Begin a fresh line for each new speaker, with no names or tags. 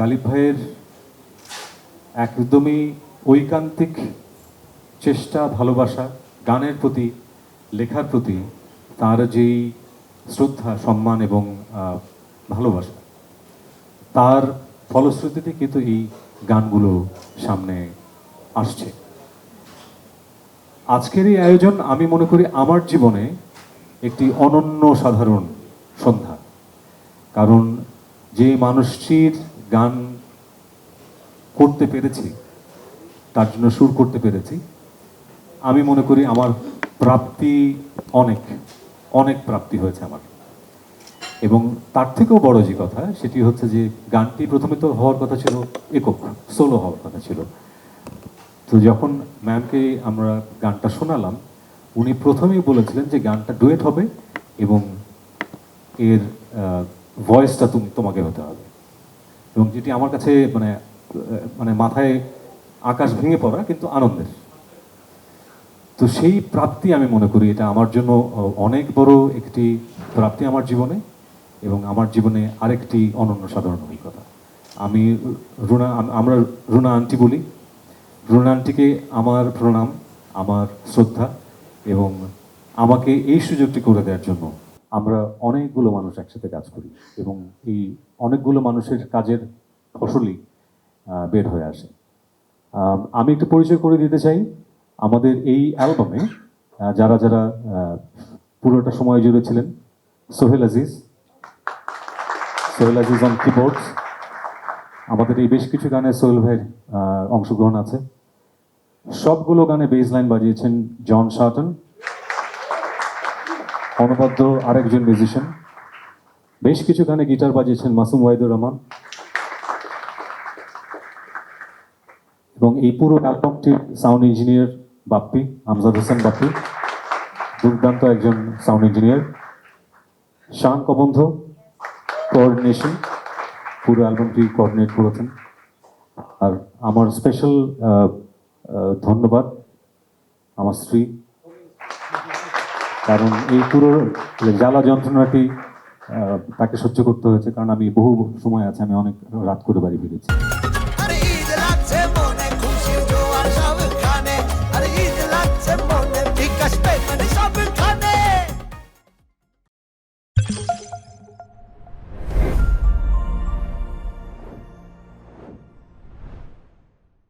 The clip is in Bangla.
গালিব ভাইয়ের একদমই ঐকান্তিক চেষ্টা, ভালোবাসা, গানের প্রতি, লেখার প্রতি তার যেই শ্রদ্ধা, সম্মান এবং ভালোবাসা, তার ফলশ্রুতিতে কিন্তু এই গানগুলো সামনে আসছে। আজকের এই আয়োজন আমি মনে করি আমার জীবনে একটি অনন্য সাধারণ সন্ধ্যা। কারণ যে মানুষটির গান করতে পেরেছি, তার জন্য সুর করতে পেরেছি, আমি মনে করি আমার প্রাপ্তি অনেক অনেক প্রাপ্তি হয়েছে আমার। এবং তার থেকেও বড় যে কথা সেটি হচ্ছে যে গানটি প্রথমে তো হওয়ার কথা ছিল একক, সোলো হওয়ার কথা ছিল। তো যখন ম্যামকে আমরা গানটা শোনালাম, উনি প্রথমেই বলেছিলেন যে গানটা ডুয়েট হবে এবং এর ভয়েসটা তোমাকে হতে হবে। এবং যেটি আমার কাছে মানে মানে মাথায় আকাশ ভেঙে পড়া, কিন্তু আনন্দের। তো সেই প্রাপ্তি আমি মনে করি এটা আমার জন্য অনেক বড় একটি প্রাপ্তি আমার জীবনে, এবং আমার জীবনে আরেকটি অনন্য সাধারণ অভিজ্ঞতা। আমি আমরা রুনা আন্টি বলি। রুনা আন্টিকে আমার প্রণাম, আমার শ্রদ্ধা, এবং আমাকে এই সুযোগটি করে দেওয়ার জন্য। আমরা অনেকগুলো মানুষ একসাথে কাজ করি এবং এই অনেকগুলো মানুষের কাজের ফসলই বের হয়ে আসে। আমি একটু পরিচয় করে দিতে চাই। আমাদের এই অ্যালবামে যারা যারা পুরোটা সময় জুড়ে ছিলেন: সোহেল আজিজ অন কিবোর্ডস। আমাদের এই বেশ কিছু গানে সোহেল ভাইয়ের অংশগ্রহণ আছে। সবগুলো গানে বেস লাইন বাজিয়েছেন জন শার্টন, অনবদ্য আরেকজন মিউজিশিয়ান। বেশ কিছু গানে গিটার বাজিয়েছেন মাসুম ওয়াহিদুর রহমান। এবং এই পুরো অ্যালবামটির সাউন্ড ইঞ্জিনিয়ার বাপ্পি, আমজাদ হোসেন বাপ্পি, দুর্দান্ত একজন সাউন্ড ইঞ্জিনিয়ার। শান কবন্ধ কোঅর্ডিনেশন, পুরো অ্যালবামটি কোঅর্ডিনেট করেছেন। আর আমার স্পেশাল ধন্যবাদ আমার স্ত্রী, কারণ এই পুরো জ্বালা যন্ত্রণাটি তাকে সহ্য করতে হয়েছে, কারণ আমি বহু সময় আছে আমি অনেক রাত করে বাড়ি ফিরেছি।